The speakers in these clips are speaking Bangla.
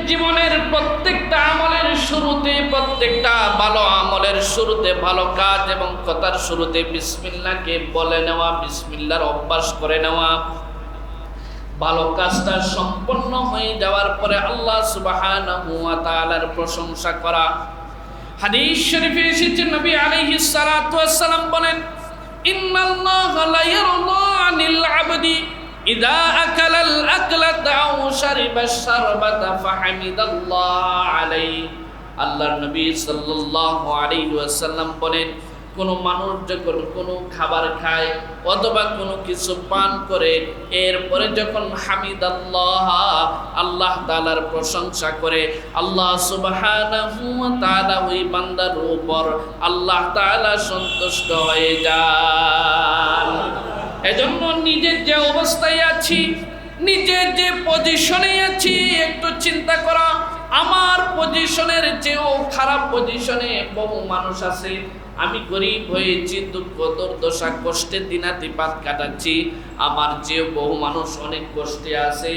জীবনের প্রত্যেকটা আমলের শুরুতে, প্রত্যেকটা ভালো আমলের শুরুতে, ভালো কাজ এবং কথার শুরুতে বিসমিল্লাহকে বলে নেওয়া, বিসমিল্লাহর অভ্যাস করে নেওয়া। ভালো কাজটা সম্পন্ন হয়ে যাওয়ার পরে আল্লাহ সুবহানাহু ওয়া তাআলার প্রশংসা করা। হাদিস শরীফে এসেছে, নবী আলাইহিস সালাতু ওয়াস সালাম বলেন, ইন্নাল্লাহা লা ইয়ারদা আনিল আবদি ইযা আকালাল আকলাতা আও শারিবাশ শারবাতা ফাহামিদাল্লাহ আলাইহি। আল্লাহর নবী সাল্লাল্লাহু আলাইহি ওয়াসাল্লাম বলেন, কোনো মানুষ যখন কোনো খাবার খায় অথবা কোনো কিছু পান করে, এরপরে যখন হামিদাল্লাহ, আল্লাহ তাআলার প্রশংসা করে, আল্লাহ সুবহানাহু ওয়া তাআলা ওই বান্দার উপর আল্লাহ তাআলা সন্তুষ্ট হয়ে যান। এজন্য নিজের যে অবস্থায় আছি, নিজের যে পজিশনে আছি, একটু চিন্তা করা। আমার পজিশনের চেয়েও খারাপ পজিশনে বহু মানুষ আছে। আমি গরিব হয়েছি, দুঃখ দুর্দশা কষ্টের দিনাতিপাত কাটাচ্ছি। আমার চেয়েও বহু মানুষ অনেক কষ্টে আছে,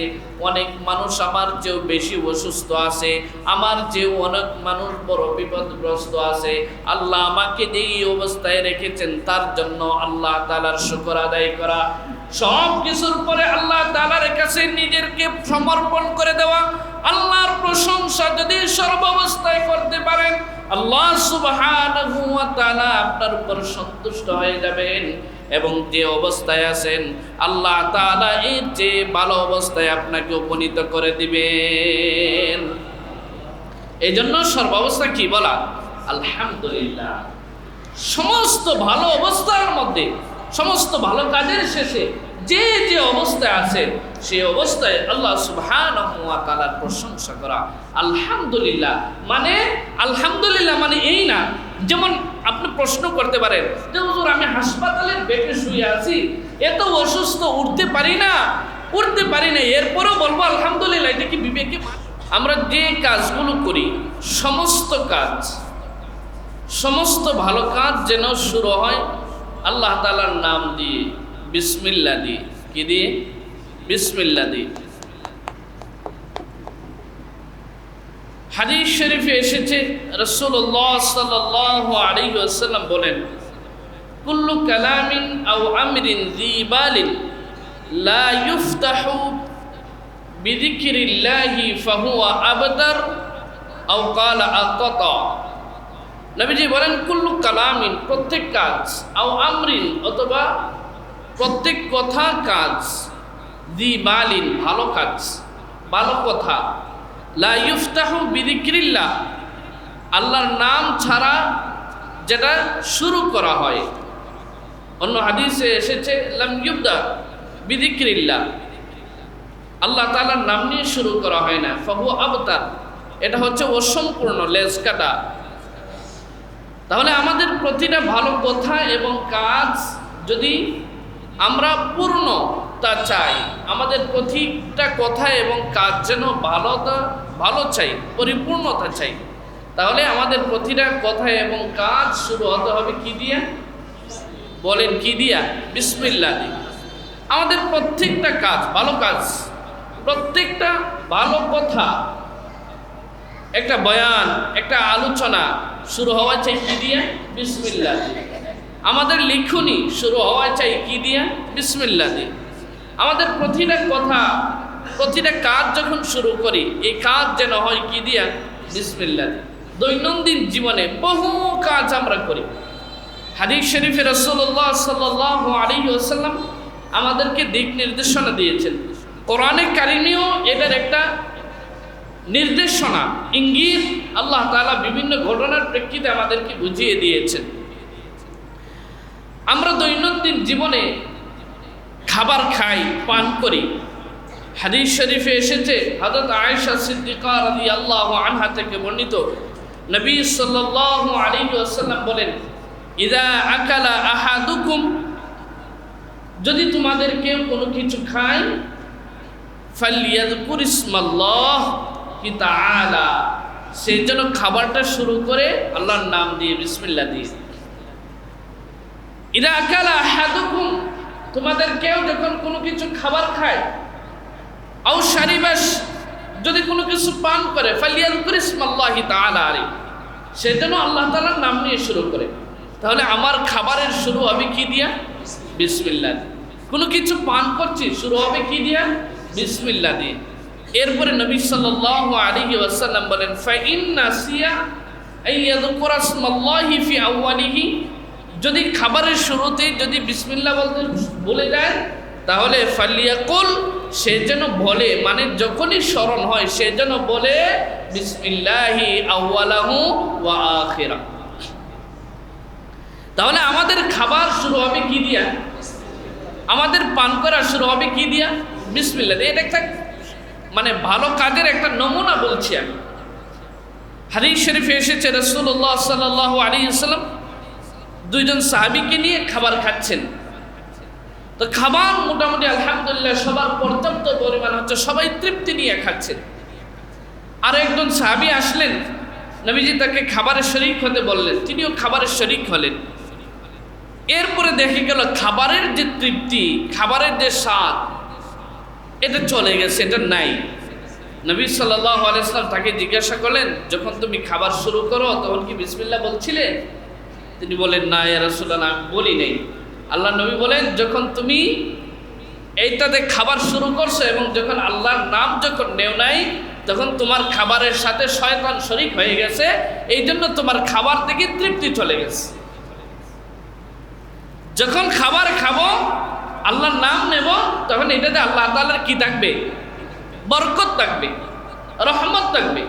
অনেক মানুষ আমার চেয়েও বেশি অসুস্থ আছে, আমার চেয়েও অনেক মানুষ বড় বিপদগ্রস্ত আছে। আল্লাহ আমাকে যেই অবস্থায় রেখেছেন তার জন্য আল্লাহ তাআলার শুকর আদায় করা। সব কিছুর পরে আল্লাহ তাআলার কাছে নিজেকে সমর্পণ করে দেওয়া। আল্লাহর প্রশংসা যদি সর্বাবস্থায় করতে পারেন, আল্লাহ সুবহানাহু ওয়া তাআলা আপনার উপর সন্তুষ্ট হয়ে যাবেন এবং যে অবস্থায় আছেন আল্লাহ তাআলা এর যে ভালো অবস্থায় আপনাকে উপনীত করে দিবেন। এই জন্য সর্বাবস্থা কি বলা? আলহামদুলিল্লাহ। সমস্ত ভালো অবস্থার মধ্যে, সমস্ত ভালো কাজের শেষে যে যে অবস্থায় আছে সেই অবস্থায় আল্লাহ সুবহানাহু ওয়া তাআলার প্রশংসা করা। আলহামদুলিল্লাহ মানে, আলহামদুলিল্লাহ মানে এই না, যেমন আপনি প্রশ্ন করতে পারেন যে হুজুর আমি হাসপাতালের বেডে শুয়ে আছি, এত অসুস্থ, উঠতে পারি না, এরপরেও বলবো আলহামদুলিল্লাহ, এটা কি বিবেকে? আমরা যে কাজগুলো করি সমস্ত কাজ, সমস্ত ভালো কাজ যেন শুরু হয় আল্লাহ তাআলার নাম দিয়ে, বিসমিল্লাহ দিয়ে। কি দিয়ে? বিসমিল্লাহ দিয়ে। হাদিস শরীফে এসেছে, রাসূলুল্লাহ সাল্লাল্লাহু আলাইহি ওয়াসাল্লাম বলেন, কুল্লু কালামিন আও আমরিন যী বালিন লা ইফতাহু বিযিকরিল্লাহি ফাহুয়া আবতার আও ক্বালা আকাতা। নবীজি বলেন, কুল্লু কালামিন প্রত্যেক কাজ, আও আমরিন অথবা প্রত্যেক কথা, কাজ, দি বালিন ভালো কাজ, ভালো কথা, লা ইফতাহু বিযিকরিল্লাহ আল্লাহর নাম ছাড়া যেটা শুরু করা হয়। অন্য হাদিসে এসেছে লাম ইউবদা বিযিকরিল্লাহ, আল্লাহ তাআলার নাম নিয়ে শুরু করা হয় না, ফাহু আবতার, এটা হচ্ছে অসম্পূর্ণ, লেজ কাটা। তাহলে আমাদের প্রতিটা ভালো কথা এবং কাজ যদি আমরা পূর্ণতা চাই, আমাদের প্রতিটা কথা এবং কাজ যেন ভালো চাই, পরিপূর্ণতা চাই, তাহলে আমাদের প্রতিটা কথা এবং কাজ শুরু হতে হবে কি দিয়া? বলেন কি দিয়া? বিসমিল্লাহ দিয়ে। আমাদের প্রত্যেকটা কাজ, ভালো কাজ, প্রত্যেকটা ভালো কথা, একটা বয়ান, একটা আলোচনা শুরু হওয়া চাই কি দিয়ে? বিসমিল্লাহ দিয়ে। আমাদের লিখনি শুরু হওয়া চাই কি দিয়ে? বিসমিল্লাহ দিয়ে। আমাদের প্রতিটা কথা, প্রতিটা কাজ যখন শুরু করি, এই কাজ যেন হয় কি দিয়া? বিসমিল্লাহ দিয়ে। দৈনন্দিন জীবনে বহু কাজ আমরা করি। হাদিস শরীফে রাসূলুল্লাহ সাল্লাল্লাহু আলাইহি ওয়াসাল্লাম আমাদেরকে দিক নির্দেশনা দিয়েছেন। কোরআনে কারিমেও এটার একটা নির্দেশনা, ইঙ্গিত আল্লাহ তাআলা বিভিন্ন ঘটনার প্রেক্ষিতে আমাদেরকে বুঝিয়ে দিয়েছেন। আমরা দৈনন্দিন জীবনে খাবার খাই, পান করি। হাদিস শরীফে এসেছে, হযরত আয়েশা সিদ্দিকা রাদিয়াল্লাহু আনহা থেকে বর্ণিত, নবী সাল্লাল্লাহু আলাইহি ওয়াসাল্লাম বলেন, ইযা আকালা আহাদুকুম, যদি তোমাদের কেউ কোনো কিছু খায়, ফালইয়াযকুর ইসমাল্লাহ তাআলা, সে যেন খাবারটা শুরু করে আল্লাহর নাম দিয়ে, বিসমিল্লাহ দিয়ে। ইযা আকালা আহাদুকুম, তোমাদের কেউ যখন কোনো কিছু খাবার খায়, আও শারিবাস, যদি কোনো কিছু পান করে ফালিয়াযকুর ইসমাল্লাহি তাআলা আলাইহি, সে যেন আল্লাহ তাআলার নাম নিয়ে শুরু করে। তাহলে আমার খাবারের শুরু হবে কি দিয়া? বিসমিল্লাহ। কোনো কিছু পান করছি, শুরু হবে কি দিয়া? বিসমিল্লাহ দিয়ে। এরপরে নবী সাল্লাল্লাহু আলাইহি ওয়াসাল্লাম বলেন ফাইন নাসিয়া আইয়াযকুরা ইসমাল্লাহি ফি আউয়ালিহি, যদি খাবারের শুরুতে যদি বিসমিল্লাহ বলতে ভুলে যায় তাহলে ফালিয়াকুল, সে যেন বলে, মানে যখনই স্মরণ হয় সে যেন বলে বিসমিল্লাহি আউয়ালাহু ওয়া আখিরা। তাহলে আমাদের খাবার শুরু হবে কি দিয়া? আমাদের পান করা শুরু হবে কি দিয়া? বিসমিল্লাহ দিয়ে। এটা একটা মানে ভালো কাজের একটা নমুনা বলছি আমি। হাদিস শরীফে এসেছে রাসূলুল্লাহ সাল্লাল্লাহু আলাইহি ওয়াসাল্লাম দুইজন সাহাবীকে নিয়ে খাবার খাচ্ছেন। তো খাবার মোটামুটি আলহামদুলিল্লাহ সবার পর্যাপ্ত পরিমাণ হচ্ছে, সবাই তৃপ্তি নিয়ে খাচ্ছেন। আর একজন সাহাবী আসলেন, নবীজি তাকে খাবারের শরীক হতে বললেন, তিনিও খাবারের শরীক হলেন। এরপরে দেখে গেল খাবারের যে তৃপ্তি, খাবারের যে স্বাদ, এটা চলে গেছে, এটা নাই। নবী সাল্লাল্লাহু আলাইহি ওয়াসাল্লাম তাকে জিজ্ঞাসা করলেন, যখন তুমি খাবার শুরু করো তখন কি বিসমিল্লাহ বলছিলে? তিনি বলেন, না ইয়া রাসূলুল্লাহ, আমি বলি নাই। আল্লাহ নবী বলেন, যখন তুমি এইটাতে খাবার শুরু করছো এবং যখন আল্লাহর নাম যখন নেও নাই, তখন তোমার খাবারের সাথে শয়তান শরীক হয়ে গেছে, এই জন্য তোমার খাবার থেকে তৃপ্তি চলে গেছে। যখন খাবার খাবো, আল্লাহর নাম নেব, তখন এটাতে আল্লাহ তাআলার কি থাকবে? বরকত থাকবে, রহমত থাকবে।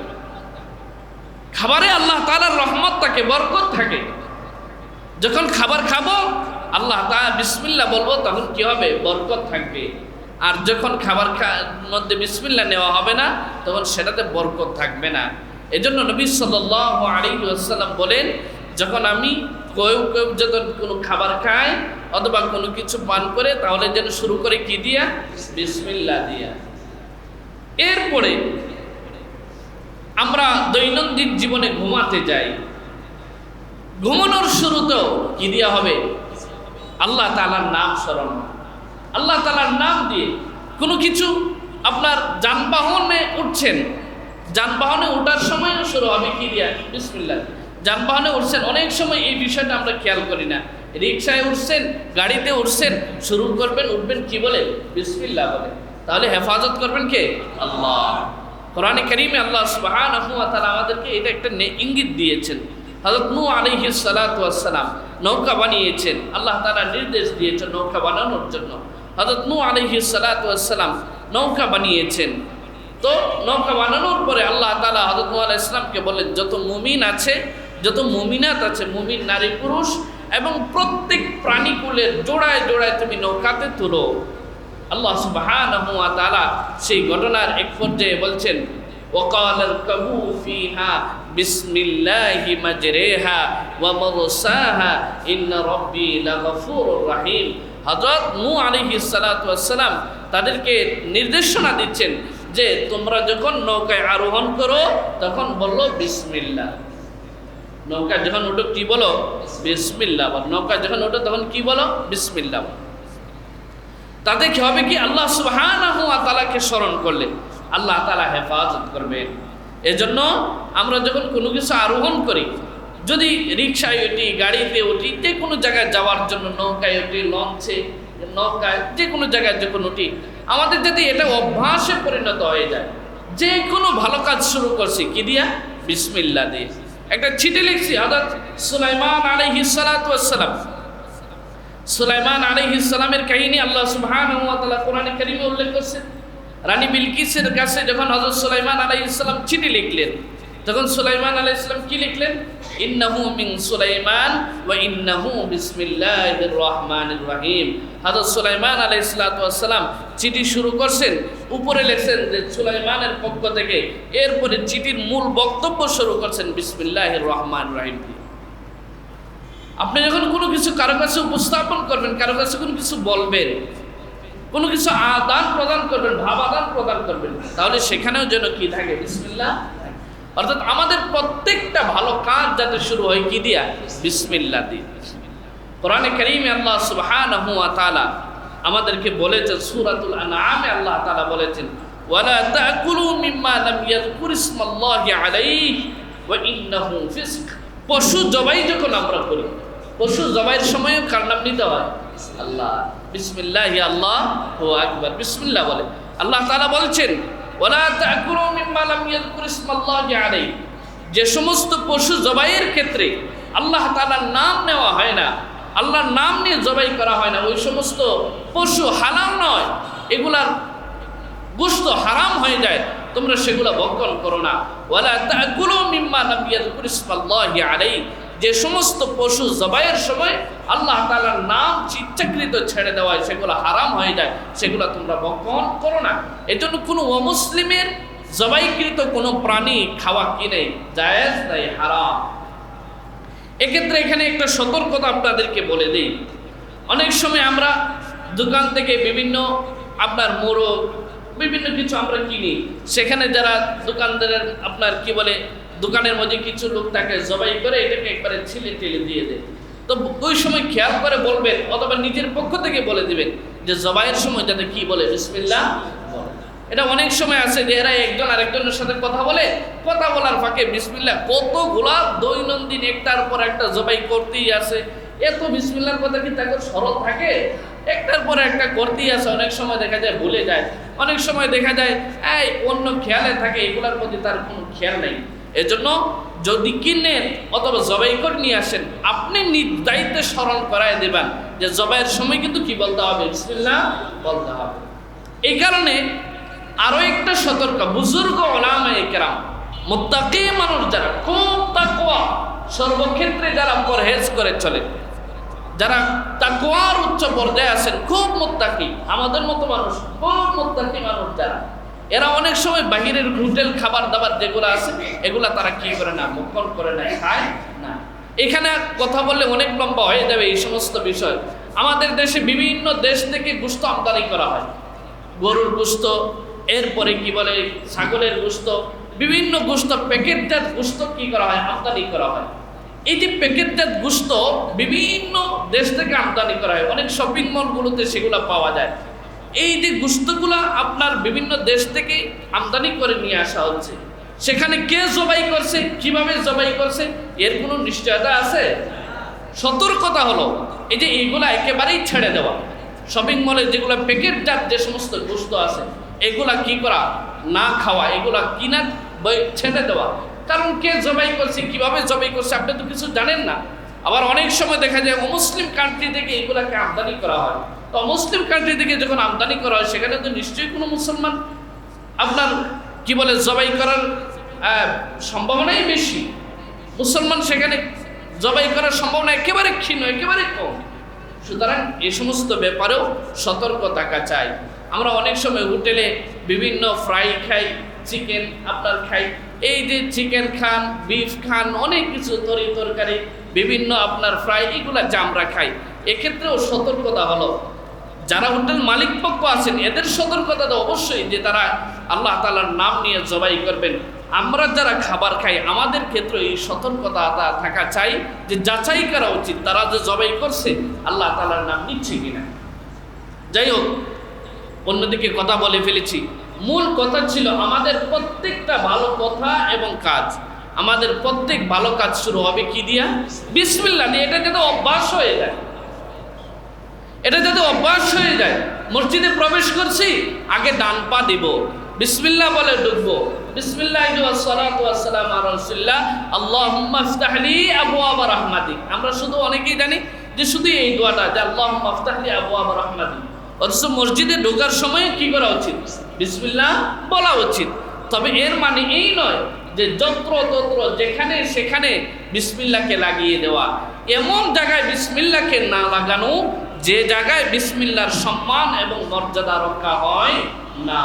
খাবারে আল্লাহ তাআলার রহমত থাকে, বরকত থাকে। যখন খাবার খাবো, আল্লাহ তাআলা বিসমিল্লাহ বলবো, তখন কি হবে? বরকত থাকবে। আর যখন খাবার মধ্যে বিসমিল্লাহ নেওয়া হবে না, তখন সেটাতে বরকত থাকবে না। এজন্য নবী সাল্লাল্লাহু আলাইহি ওয়াসাল্লাম বলেন, যখন আমি কেউ যখন কোনো খাবার খায় অথবা কোনো কিছু পান করে, তাহলে যেন শুরু করে কি দিয়া? বিসমিল্লাহ দিয়া। এরপরে আমরা দৈনন্দিন জীবনে ঘুমাতে যাই, ঘুমানোর শুরুতেও কি দিয়া হবে? আল্লাহ তাআলার নাম স্মরণ। আল্লাহ তাআলার নাম দিয়ে কোনো কিছু, আপনার যানবাহনে উঠছেন, যানবাহনে ওঠার সময়ও শুরু হবে কি দিয়া? বিসমিল্লাহ। যানবাহনে উঠছেন, অনেক সময় এই বিষয়টা আমরা খেয়াল করি না। রিকশায় উঠছেন, গাড়িতে উঠছেন, শুরু করবেন, উঠবেন কি বলে? বিসমিল্লাহ বলে। তাহলে হেফাজত করবেন কে? আল্লাহ। কোরআনে কারীমে আল্লাহ সুবহানাহু ওয়া তাআলা আমাদেরকে এটা একটা ইঙ্গিত দিয়েছেন। হযরত নূহ আলাইহিস সালাতু ওয়াস সালাম নৌকা বানিয়েছেন, আল্লাহ তাআলা নির্দেশ দিয়েছেন নৌকা বানানোর জন্য। হযরত নূহ আলাইহিস সালাতু ওয়াস সালাম নৌকা বানিয়েছেন। তো নৌকা বানানোর পরে আল্লাহ তাআলা হযরত নূহ আলাইহিস সালামকে বললেন, যত মুমিন আছে, যত মুমিনাত আছে, মুমিন নারী পুরুষ এবং প্রত্যেক প্রাণীকুলের জোড়ায় জোড়ায় তুমি নৌকাতে তুলো। আল্লাহ সুবহানাহু ওয়া তাআলা সেই ঘটনার এক পর্যায়ে বলছেন, ওয়াকাল আরকাবু ফিহা বিসমিল্লাহি মাজরিহা ওয়া মুরসাহা ইন্না রাব্বি লাগফুরুর রহিম। হযরত নূহ আলাইহিস সালাতু ওয়াস সালাম তাদেরকে নির্দেশনা দিচ্ছেন যে তোমরা যখন নৌকায় আরোহণ করো তখন বললো বিসমিল্লাহ। নৌকা যখন উঠো কি বলো? বিসমিল্লাহ বলো। নৌকা যখন উঠো তখন কি বলো? বিসমিল্লাহ বলো। তাতে কি হবে? কি আল্লাহ সুবহানাহু ওয়া তাআলাকে স্মরণ করলে আল্লাহ তাআলা হেফাজত করবেন। এজন্য আমরা যখন কোনো কিছু আরোহণ করি, যদি রিকশায় উঠি, গাড়িতে উঠি, যে কোনো জায়গায় যাওয়ার জন্য নৌকায় উঠি, লঞ্চে, নৌকায়, যে কোনো জায়গায় যখন উঠি, আমাদের যদি এটা অভ্যাসে পরিণত হয়ে যায়, যে কোনো ভালো কাজ শুরু করছি কি দিয়া? বিসমিল্লাহ দিয়ে। একটা চিঠি লিখছি হযরত সুলাইমান আলাইহিস সালাতু ওয়াস সালাম, সুলাইমান আলাইহিস সালামের কাহিনী আল্লাহ সুবহানাহু ওয়া তাআলা কোরআনে কারীমে উল্লেখ করেছেন। রানী বিলকিসের কাছে যখন হযরত সুলাইমান আলাইহিস সালাম চিঠি লিখলেন, তখন সুলাইমান আলাইহিস সালাম কি লিখলেন? ইন্নাহু মিন সুলাইমান ওয়া ইন্নাহু বিসমিল্লাহির রহমানির রহিম। হযরত সুলাইমান আলাইহিস সালাম চিঠি শুরু করছেন, উপরে লিখছেন যে সুলাইমানের পক্ষ থেকে, এরপরে চিঠির মূল বক্তব্য শুরু করছেন বিসমিল্লাহির রহমানির রহিম। আপনি যখন কোনো কিছু কারো কাছে উপস্থাপন করবেন, কারো কাছে কোনো কিছু বলবেন, কোনো কিছু আদান প্রদান করবেন, ভাব আদান প্রদান করবেন, তাহলে সেখানেও যেন কি থাকে? বিসমিল্লাহ। অর্থাৎ আমাদের প্রত্যেকটা ভালো কাজ যাতে শুরু হয় কি দিয়া? বিসমিল্লাহ দিয়ে। কোরআনে কারীমে আল্লাহ সুবহানাহু ওয়া তাআলা আমাদেরকে বলেছেন, সূরাতুল আনআমে আল্লাহ তাআলা বলেছেন, ওয়ালা তাকুলু মিম্মা লাম ইয়াযকুর ইসমাল্লাহি আলাইহি ওয়া ইন্নাহু ফিসক। পশু জবাই যখন আমরা করি, পশু জবাইয়ের সময়ও কার নাম নিতে হয়? আল্লাহ। বিসমিল্লাহি আল্লাহু আকবার, বিসমিল্লাহ বলে। আল্লাহ তাআলা বলছেন ওয়ালা তাকুলু মিম্মা লাম ইয়াযকুর ইসমাল্লাহি আলাইহি, যে সমস্ত পশু জবাইয়ের ক্ষেত্রে আল্লাহ তাআলার নাম নেওয়া হয় না, আল্লাহর নাম নিয়ে জবাই করা হয় না, ওই সমস্ত পশু হালাল নয়, এগুলার গোশত হারাম হয়ে যায়, তোমরা সেগুলো ভক্ষণ করো না। ওয়ালা তাকুলু মিম্মা লাম ইয়াযকুর ইসমাল্লাহি আলাইহি, যে সমস্ত পশু জবাইয়ের সময় আল্লাহ তাআলার নাম ইচ্ছাকৃত ছেড়ে দেওয়া হয়, সেগুলো হারাম হয়ে যায়, সেগুলো তোমরা ভক্ষণ করো না। এজন্য কোনো অমুসলিমের জবাইকৃত কোনো প্রাণী খাওয়া কি নেই, জায়েজ নাই, হারাম। এক্ষেত্রে এখানে একটা সতর্কতা আপনাদেরকে বলে দিই। অনেক সময় আমরা দোকান থেকে বিভিন্ন আপনার মোরগ বিভিন্ন কিছু আমরা কিনি, সেখানে যারা দোকানদারের আপনার কি বলে দোকানের মধ্যে কিছু লোক তাকে জবাই করে এটাকে একবারে ছিলে টেলে দিয়ে দেয়। তো ওই সময় খেয়াল করে বলবেন, অথবা নিজের পক্ষ থেকে বলে দিবেন যে জবাইয়ের সময় যাতে কি বলে বিসমিল্লাহ। এটা অনেক সময় আছে যে এরা একজন আরেকজনের সাথে কথা বলে, কথা বলার ফাঁকে বিসমিল্লাহ, কতগুলা দৈনন্দিন একটার পর একটা জবাই করতেই আছে। এত বিসমিল্লাহর কথা কি তাকে স্মরণ থাকে? একটার পর একটা করতেই আছে। অনেক সময় দেখা যায় ভুলে যায়, অনেক সময় দেখা যায় এই অন্য খেয়ালে থাকে, এগুলার প্রতি তার কোনো খেয়াল নেই। এজন্য যদি কিনেন অথবা জবাই করে নিয়ে আসেন, আপনি নিজ দায়িত্বে স্মরণ করায় দেবেন যে জবাইয়ের সময় কিন্তু কি বলতে হবে, বিসমিল্লাহ বলতে হবে। এই কারণে আরো একটা সতর্ক, বুজুর্গ উলামায়ে কেরাম, মুত্তাকি মানুষ যারা, খুব তাকওয়া, সর্বক্ষেত্রে যারা পরহেজ করে চলে, যারা তাকওয়ার উচ্চ পর্যায়ে আছেন, খুব মুত্তাকি, আমাদের মতো মানুষ, খুব মুত্তাকি মানুষ যারা, এরা অনেক সময় বাহিরের হোটেল খাবার দাবার যেগুলো আছে এগুলা তারা কি করে না, ভক্ষণ করে না, খায় না। এখানে কথা বললে অনেক লম্বা হয়ে যাবে এই সমস্ত বিষয়। আমাদের দেশে বিভিন্ন দেশ থেকে গোশত আমদানি করা হয়, গরুর গোশত, এরপরে কি বলে ছাগলের গোশত, বিভিন্ন গোশত, প্যাকেটজাত গোশত কি করা হয়, আমদানি করা হয়। এই যে প্যাকেটজাত গোশত বিভিন্ন দেশ থেকে আমদানি করা হয়, অনেক শপিং মলগুলোতে সেগুলো পাওয়া যায়। এই যে গোশতগুলো আপনার বিভিন্ন দেশ থেকে আমদানি করে নিয়ে আসা হচ্ছে, সেখানে কে জবাই করছে, কিভাবে জবাই করছে, এর কোনো নিশ্চয়তা আছে? সতর্কতা হলো এই যে এইগুলা একেবারেই ছেড়ে দেওয়া। শপিং মলে যেগুলো প্যাকেটজাত যে সমস্ত গোশত আছে এগুলা কি করা, না খাওয়া, এগুলা কিনা ছেড়ে দেওয়া। কারণ কে জবাই করছে, কিভাবে জবাই করছে, আপনি তো কিছু জানেন না। আবার অনেক সময় দেখা যায় অমুসলিম কান্ট্রি থেকে এগুলাকে আমদানি করা হয়। তো অমুসলিম কান্ট্রি থেকে যখন আমদানি করা হয়, সেখানে তো নিশ্চয়ই কোনো মুসলমান আপনার কি বলে জবাই করার সম্ভাবনাই বেশি। মুসলমান সেখানে জবাই করার সম্ভাবনা একেবারে ক্ষীণ, একেবারে কম। সুতরাং এই সমস্ত ব্যাপারেও সতর্ক থাকা চাই। আমরা অনেক সময় হোটেলে বিভিন্ন ফ্রাই খাই, চিকেন আপনার খাই, এই যে চিকেন খান, বিফ খান, অনেক কিছু তরকারি, বিভিন্ন আপনার ফ্রাই, এগুলা যে আমরা খাই, এক্ষেত্রেও সতর্কতা হলো যারা হোটেল মালিক পক্ষ আছেন এদের সতর্কতা তো অবশ্যই যে তারা আল্লাহ তাআলার নাম নিয়ে জবাই করবেন। আমরা যারা খাবার খাই আমাদের ক্ষেত্রে এই সতর্কতা থাকা চাই যে যাচাই করা উচিত তারা যে জবাই করছে আল্লাহ তাআলার নাম নিচ্ছে কিনা। যাই হোক, অন্যদিকে কথা বলে ফেলেছি। মূল কথা ছিল আমাদের প্রত্যেকটা ভালো কথা এবং কাজ, আমাদের প্রত্যেক ভালো কাজ শুরু হবে কি দিয়া? বিসমিল্লাহ দিয়ে। এটা যাতে অভ্যাস হয়ে যায়, এটা যাতে অভ্যাস হয়ে যায়। মসজিদে প্রবেশ করছি, আগে ডান পা দিব, বিসমিল্লাহ বলে ঢুকবো, বিসমিল্লাহি ওয়া সালাতু ওয়া সালামু আলা রাসূলিল্লাহ, আল্লাহুম্মা ইফতাহলি আবওয়াব রাহমাতিক। আমরা শুধু অনেকেই জানি যে শুধু এই দোয়াটা যে আল্লাহুম্মা ইফতাহলি আবওয়াব রাহমাতিক, অথচ মসজিদে ঢোকার সময় কি করা উচিত? বিসমিল্লাহ বলা উচিত। তবে এর মানে এই নয় যে যত্র তত্র যেখানে সেখানে বিসমিল্লাহকে লাগিয়ে দেওয়া। এমন জায়গায় বিসমিল্লাহকে না লাগানো যে জায়গায় বিসমিল্লাহর সম্মান এবং মর্যাদা রক্ষা হয় না।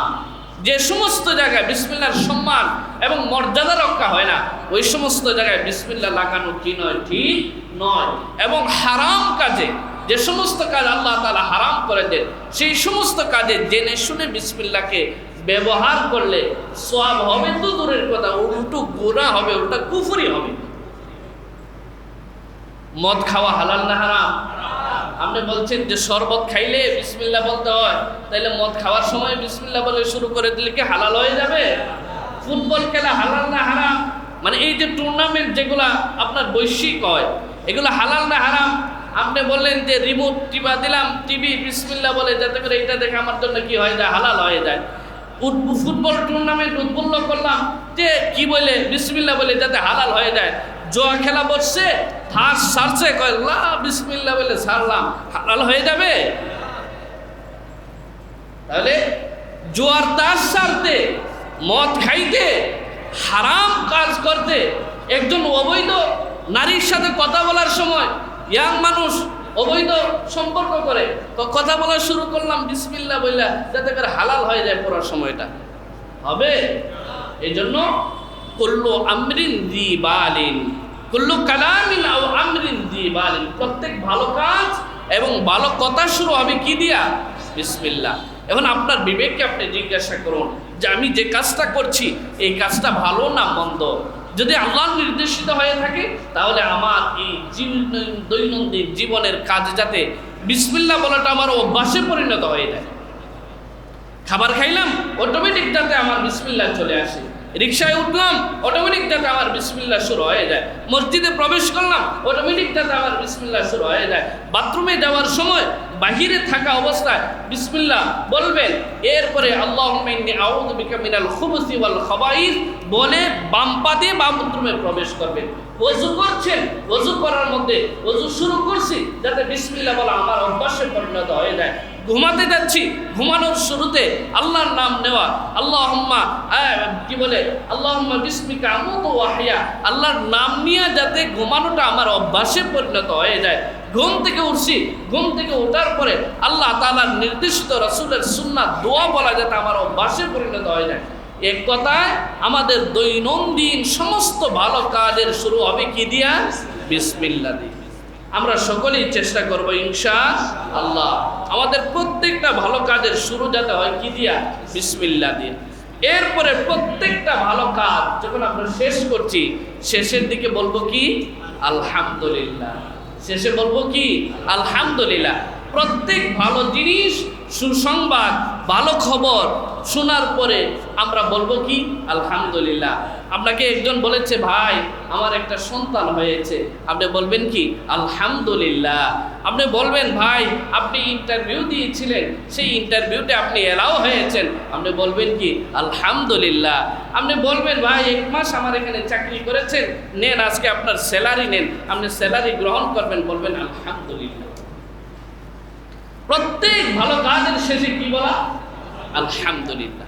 যে সমস্ত জায়গায় বিসমিল্লাহর সম্মান এবং মর্যাদা রক্ষা হয় না ওই সমস্ত জায়গায় বিসমিল্লাহ লাগানো কি নয়, ঠিক নয়। এবং হারাম কাজে যে সমস্ত কাজ আল্লাহ তাআলা হারাম করে দেন সেই সমস্ত কাজে জেনে শুনে বিসমিল্লাহকে ব্যবহার করলে সওয়াব হবে তো দূরের কথা, উল্টো গুনাহ হবে, ওটা কুফরি হবে। মদ খাওয়া হালাল না হারাম? আপনি বলছেন যে শরবত খাইলে বিসমিল্লাহ বলতে হয়, তাহলে মদ খাওয়ার সময় বিসমিল্লাহ বলে শুরু করে দিলে কি হালাল হয়ে যাবে? ফুটবল খেলা হালাল না হারাম? মানে এই যে টুর্নামেন্ট যেগুলা আপনার বৈশ্বিক হয়, এগুলো হালাল না হারাম? আপনি বললেন যে রিমোট টিপা দিলাম, টিভি বিসমিল্লাহ বলে, যাতে করে এটা দেখে আমার জন্য কি হয়ে যায়, হালাল হয়ে যায়। ফুটবল টুর্নামেন্ট উদ্বুদ্ধ করলাম যে কি বলে বিসমিল্লাহ বলে, যাতে হালাল হয়ে যায়। জোয়া খেলা বসছে, ফাঁস সারছে, কয় লা বিসমিল্লাহ বলে সারলাম, হালাল হয়ে যাবে? তাহলে জোয়ার তাস সারতে, মদ খাইতে, হারাম কাজ করতে, একজন অবৈধ নারীর সাথে কথা বলার সময় ইয়াং মানুষ অবৈধ সম্পর্ক করে, তো কথা বলা শুরু করলাম বিসমিল্লাহ বইলা, যাতে করে হালাল হয়ে যায় পড়ার সময়টা, হবে? এই জন্য কুল্লু আমরিন দি বালিন, কুল্লু কালামিন আও আমরিন দি বালিন, প্রত্যেক ভালো কাজ এবং ভালো কথা শুরু হবে কি দিয়া? বিসমিল্লাহ। এখন আপনার বিবেককে আপনি জিজ্ঞাসা করুন যে আমি যে কাজটা করছি এই কাজটা ভালো না মন্দ? যদি আল্লাহর নির্দেশিত হয়ে থাকে তাহলে আমার এই দৈনন্দিন জীবনের কাজ যাতে বিসমিল্লাহ বলাটা আমার অভ্যাসে পরিণত হয়ে যায়। খাবার খাইলাম, অটোমেটিক যাতে আমার বিসমিল্লাহ চলে আসে। রিক্সায় উঠলাম, অটোমেটিক যাতে আমার বিসমিল্লাহ শুরু হয়ে যায়। মসজিদে প্রবেশ করলাম, অটোমেটিক যাতে আমার বিসমিল্লাহ শুরু হয়ে যায়। বাথরুমে যাওয়ার সময় বাহিরে থাকা অবস্থায় বিসমিল্লাহ বলবেন, এরপরে আল্লাহুম্মা ইন্নী আউযু বিকা মিনাল খুবুসি ওয়াল খাবাইস বলে বাম পা দিয়ে বাথরুমে প্রবেশ করবেন। ওযু করছেন, ওযু করার মধ্যে ওযু শুরু করছি, যাতে বিসমিল্লাহ বলা আমার অভ্যাসে পরিণত হয়ে যায়। ঘুমাতে যাচ্ছি, ঘুমানোর শুরুতে আল্লাহর নাম নেওয়া, আল্লাহুম্মা কি বলে, আল্লাহুম্মা বিসমিকা আমুতু ওয়া আহইয়া, আল্লাহর নাম নিয়ে যাতে ঘুমানোটা আমার অভ্যাসে পরিণত হয়ে যায়। ঘুম থেকে উঠছি, ঘুম থেকে ওঠার পরে আল্লাহ তাআলার নির্দেশিত রাসূলের সুন্নাত দোয়া বলা যাতে আমার অভ্যাসে পরিণত হয়ে যায়। এক কথায় আমাদের দৈনন্দিন সমস্ত ভালো কাজের শুরু হবে কি দিয়া? বিসমিল্লাহ দিয়ে। আমরা সকলেই চেষ্টা করব ইনশাআল্লাহ আমাদের প্রত্যেকটা ভালো কাজের শুরু যাতে হয় কি দিয়া? বিসমিল্লাহ দিয়ে। এরপরে প্রত্যেকটা ভালো কাজ যখন আমরা শেষ করছি, শেষের দিকে বলবো কি? আলহামদুলিল্লাহ। শেষে বলবো কি? আলহামদুলিল্লাহ। প্রত্যেক ভালো জিনিস, সুসংবাদ, ভালো খবর শোনার পরে আমরা বলবো কি? আলহামদুলিল্লাহ। আপনাকে একজন বলেছে ভাই আমার একটা সন্তান হয়েছে, আপনি বলবেন কি? আলহামদুলিল্লাহ। আপনি বলবেন ভাই আপনি ইন্টারভিউ দিয়েছিলেন, সেই ইন্টারভিউতে আপনি এলাও হয়েছেন, আপনি বলবেন কি? আলহামদুলিল্লাহ। আপনি বলবেন ভাই 1 মাস আমার এখানে চাকরি করেছেন, নেন আজকে আপনার স্যালারি নেন, আপনি স্যালারি গ্রহণ করবেন, বলবেন আলহামদুলিল্লাহ। প্রত্যেক ভালো কাজের শেষে কি বলা? আলহামদুলিল্লাহ।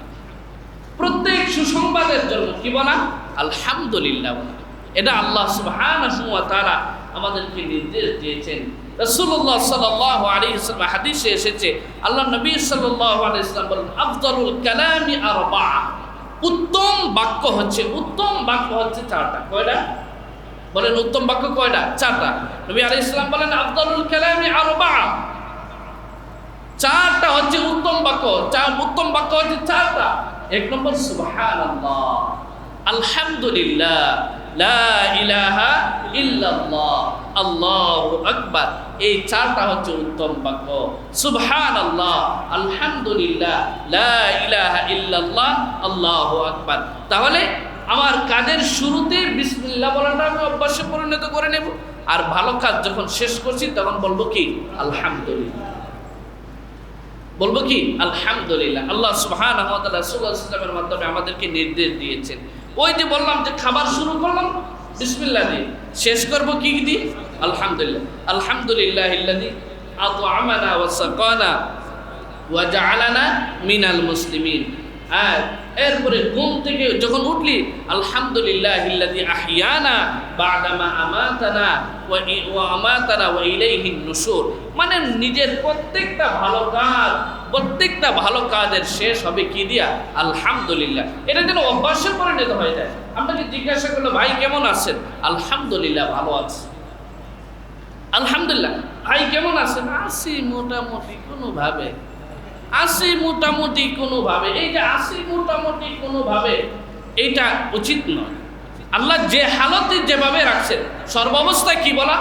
প্রত্যেক সুসংবাদের জন্য কি বলা? আলহামদুলিল্লাহ। এটা আল্লাহ সুবহানাহু ওয়া তাআলা আমাদেরকে নির্দেশ দিয়েছেন। রাসূলুল্লাহ সাল্লাল্লাহু আলাইহি ওয়াসাল্লাম হাদিসে এসেছে, আল্লাহ নবী সাল্লাল্লাহু আলাইহি ওয়াসাল্লাম বলেন, আফদালুল কালামি আরবা'a, উত্তম বাক্য হচ্ছে, উত্তম বাক্য হচ্ছে 4টা। কয়টা? বলেন উত্তম বাক্য কয়টা? 4টা। নবী আলাইহিস সালাম বলেন আফদালুল কালামি আরবা'a, 4টা হচ্ছে উত্তম বাক্য। উত্তম বাক্য হচ্ছে 4টা। 1 নম্বর সুবহানাল্লাহ, আলহামদুলিল্লাহ, লা ইলাহা ইল্লাল্লাহ, আল্লাহু আকবার। এই 4টা হচ্ছে উত্তম বাক্য। সুবহানাল্লাহ, আলহামদুলিল্লাহ, লা ইলাহা ইল্লাল্লাহ, আল্লাহু আকবার। তাহলে আমার কাজের শুরুতে বিসমিল্লাহ বলাটা আমি অভ্যাসে পরিণত করে নেব, আর ভালো কাজ যখন শেষ করছি তখন বলবো কি? আলহামদুলিল্লাহ। বলবো কি? আলহামদুলিল্লাহ। আল্লাহ সুবহানাহু ওয়া তাআলা রাসূলুল্লাহ সাল্লাল্লাহু আলাইহি ওয়াসাল্লামের মাধ্যমে আমাদেরকে নির্দেশ দিয়েছেন। ওই যে বললাম যে খাবার শুরু করলাম বিসমিল্লাহ দিয়ে, শেষ করব কি দিয়ে? আলহামদুলিল্লাহ। আলহামদুলিল্লাহিল্লাযী আত'আমানা ওয়া সাকানা ওয়া জা'আলানা মিনাল মুসলিমিন। আর এরপরে ঘুম থেকে যখন উঠলি, আলহামদুলিল্লাহিল্লাযী আহইয়ানা বা'দামা আমাতানা ওয়া ইলাইহিন নুশুর। মানে নিজের প্রত্যেকটা ভালো কাজ, প্রত্যেকটা ভালো কাজের শেষ হবে কি দিয়া? আলহামদুলিল্লাহ। এটা যেন অভ্যাসে পরিণত হয়ে যায়। আপনাকে জিজ্ঞাসা করলো ভাই কেমন আছেন? আলহামদুলিল্লাহ ভালো আছি। আলহামদুলিল্লাহ। ভাই কেমন আছেন? আছি মোটামুটি কোনোভাবে, আসি মোটামুটি কোনোভাবে। এই যে আসি মোটামুটি কোনোভাবে, এইটা উচিত নয়। আল্লাহ যে হালতে যেভাবে রাখছেন, সর্বাবস্থায় কি বলা?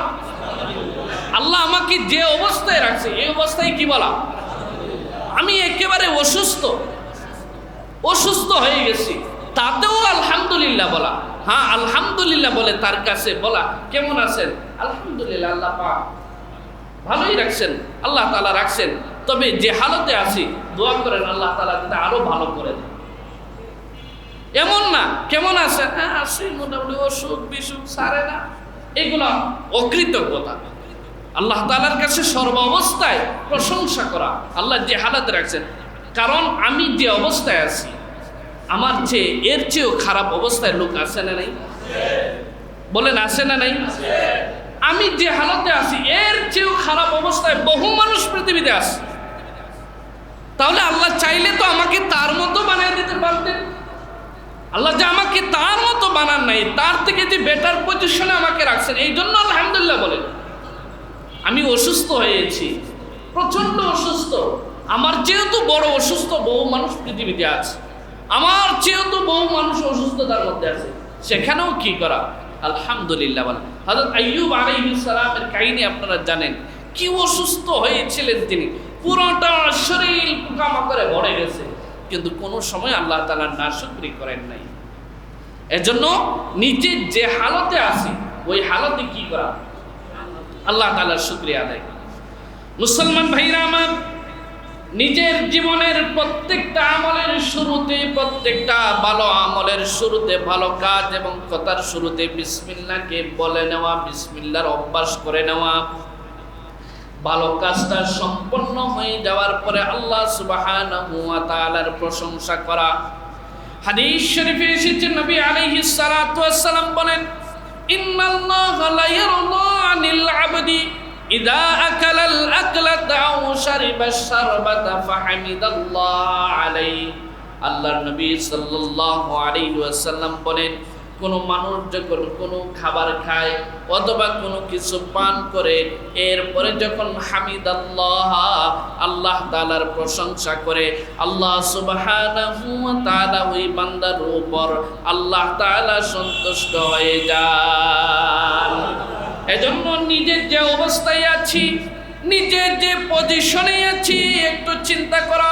আল্লাহ আমাকে যে অবস্থায় রাখছে এই অবস্থায় কি বলা? আমি একেবারে অসুস্থ হয়ে গেছি, তাতেও আলহামদুলিল্লাহ বলা। হ্যাঁ, আলহামদুলিল্লাহ বলে তার কাছে বলা, কেমন আছেন? আলহামদুলিল্লাহ, আল্লাহ পাক ভালোই রাখছেন, আল্লাহ তাআলা রাখছেন, তবে যে হালতে আছি দোয়া করেন আল্লাহ তাআলা যাতে আরো ভালো করে দেন। এমন না কেমন আছেন, হ্যাঁ আছি মোটামুটি, অসুখ বিসুখ সারে না, এগুলো অকৃতজ্ঞতা। আল্লাহ তাআলার কাছে সর্ব অবস্থায় প্রশংসা করা, আল্লাহ যে হালাতে রাখছেন। কারণ আমি যে অবস্থায় আছি আমার চেয়ে এর চেয়েও খারাপ অবস্থায় লোক আছে না নাই? বলেন আছে না নাই? আমি যে হালতে আছি এর চেয়েও খারাপ অবস্থায় বহু মানুষ পৃথিবীতে আছে। তাহলে আল্লাহ চাইলে তো আমাকে তার মতো বানিয়ে দিতে পারতেন। আল্লাহ যে আমাকে তার মতো বানান নাই, তার থেকে যে বেটার পজিশনে আমাকে রাখছেন, এই জন্য আলহামদুলিল্লাহ বলেন। আমি অসুস্থ হয়েছি, প্রচন্ড অসুস্থ, আমার যেহেতু বড় অসুস্থ বহু মানুষ পৃথিবীতে আছে, আমার যেহেতু বহু মানুষ অসুস্থতার মধ্যে আছে, সেখানেও কি করা? আলহামদুলিল্লাহ বলেন। হযরত আইয়ুব আলাইহিস সালামের কাহিনী আপনারা জানেন, কি অসুস্থ হয়েছিলেন তিনি, পুরোটা শরীর পোকামাকড়ে ভরে গেছে, কিন্তু কোনো সময় আল্লাহ তাআলা নাশুকরি করেন নাই। এজন্য নিজে যে হালতে আছি ওই হালতে কি করা? আল্লাহ তাআলার শুকরিয়া আদায় করা। মুসলমান ভাইরা আমার, নিজের জীবনের প্রত্যেকটা আমলের শুরুতে, প্রত্যেকটা ভালো আমলের শুরুতে, ভালো কাজ এবং কথার শুরুতে বিসমিল্লাহকে বলে নেওয়া, বিসমিল্লাহর অভ্যাস করে নেওয়া। ভালো কাজটা সম্পন্ন হয়ে যাওয়ার পরে আল্লাহ সুবহানাহু ওয়া তাআলার প্রশংসা করা। হাদিস শরীফে এসেছে, নবী আলাইহিস সালাতু ওয়াস সালাম বলেন, ইন্নাল্লাহা লা ইয়ারদা আনিল আবদি ইযা আকালাল আকলাতা আও শারিবাশ শারবাতা ফাহামিদাল্লাহ আলাইহি। আল্লাহর নবী সাল্লাল্লাহু আলাইহি ওয়াসাল্লাম বলেন, কোনো মানুষ যখন কোনো খাবার খায় অথবা কোনো কিছু পান করে, এরপরে যখন হামিদাল্লাহ, আল্লাহ তাআলার প্রশংসা করে, আল্লাহ সুবহানাহু ওয়া তাআলা ওই বান্দার উপর আল্লাহ তাআলা সন্তুষ্ট হয়ে যান। এজন্য নিজের যে অবস্থায় আছি, নিজের যে পজিশনে আছি, একটু চিন্তা করা,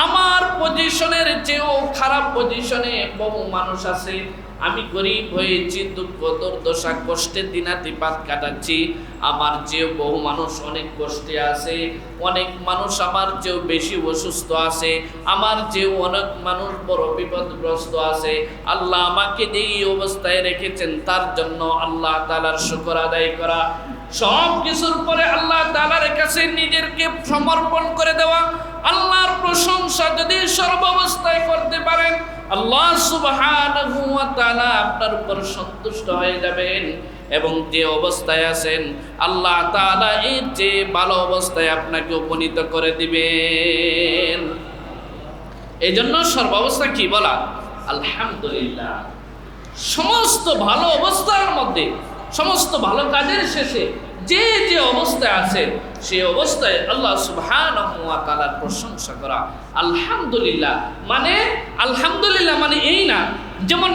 আমার পজিশনের চেয়েও খারাপ পজিশনে বহু মানুষ আছে। আমি গরিব হয়েছি, দুঃখ দুর্দশা কষ্টে দিনাতিপাত কাটাচ্ছি, আমার চেয়েও বহু মানুষ অনেক কষ্টে আছে, অনেক মানুষ আমার চেয়েও বেশি অসুস্থ আছে, আমার চেয়েও অনেক মানুষ বড় বিপদগ্রস্ত আছে। আল্লাহ আমাকে যে এই অবস্থায় রেখেছেন তার জন্য আল্লাহ তাআলার শুকর আদায় করা। সব কিছুর পরে আল্লাহ তাআলার কাছে নিজেকে সমর্পণ করে দেওয়া। আল্লাহর প্রশংসা যদি সর্বাবস্থায় করতে পারেন, আল্লাহ সুবহানাহু ওয়া তাআলা আপনার উপর সন্তুষ্ট হয়ে যাবেন এবং যে অবস্থায় আছেন আল্লাহ তাআলা এর যে ভালো অবস্থায় আপনাকে উপনীত করে দিবেন। এই জন্য সর্বাবস্থা কি বলা? আলহামদুলিল্লাহ। সমস্ত ভালো অবস্থার মধ্যে, সমস্ত ভালো কাজের শেষে যে যে অবস্থায় আছে সেই অবস্থায় আল্লাহ সুবহানাহু ওয়া তাআলার প্রশংসা করা। আলহামদুলিল্লাহ মানে, আলহামদুলিল্লাহ মানে এই না যেমন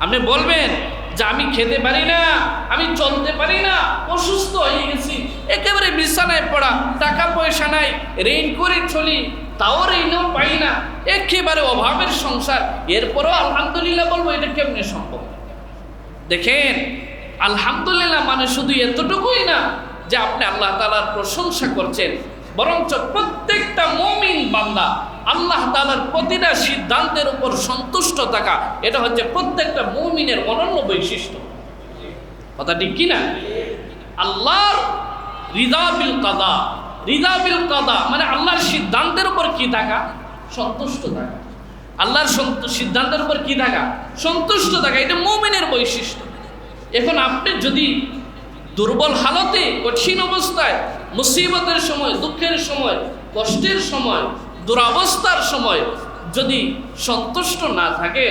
আপনি বলবেন যে আমি খেতে পারি না, আমি চলতে পারি না, অসুস্থ হয়ে গেছি, একেবারে বিছানায় পড়া, টাকা পয়সা নাই, ঋণ করে চলি, তাও ঋণও পাই না, একেবারে অভাবের সংসার, এরপরও আলহামদুলিল্লাহ বলবো, এটা কেমনে সম্ভব? দেখেন, আলহামদুলিল্লাহ মানে শুধু এতটুকুই না যে আপনি আল্লাহ তাআলার প্রশংসা করছেন, বরঞ্চ প্রত্যেকটা মুমিন বান্দা আল্লাহ তাআলার প্রতিটা সিদ্ধান্তের উপর সন্তুষ্ট থাকা, এটা হচ্ছে প্রত্যেকটা মুমিনের অনন্য বৈশিষ্ট্য। কথা ঠিক কি না? আল্লাহর রিদা বিল কাদা, রিদা বিল কাদা মানে আল্লাহর সিদ্ধান্তের উপর কি থাকা? সন্তুষ্ট থাকা। আল্লাহর সিদ্ধান্তের উপর কি থাকা? সন্তুষ্ট থাকা। এটা মুমিনের বৈশিষ্ট্য। এখন আপনি যদি দুর্বল হালতে, কঠিন অবস্থায়, মুসিবতের সময়, দুঃখের সময়, কষ্টের সময়, দুরবস্থার সময় যদি সন্তুষ্ট না থাকে,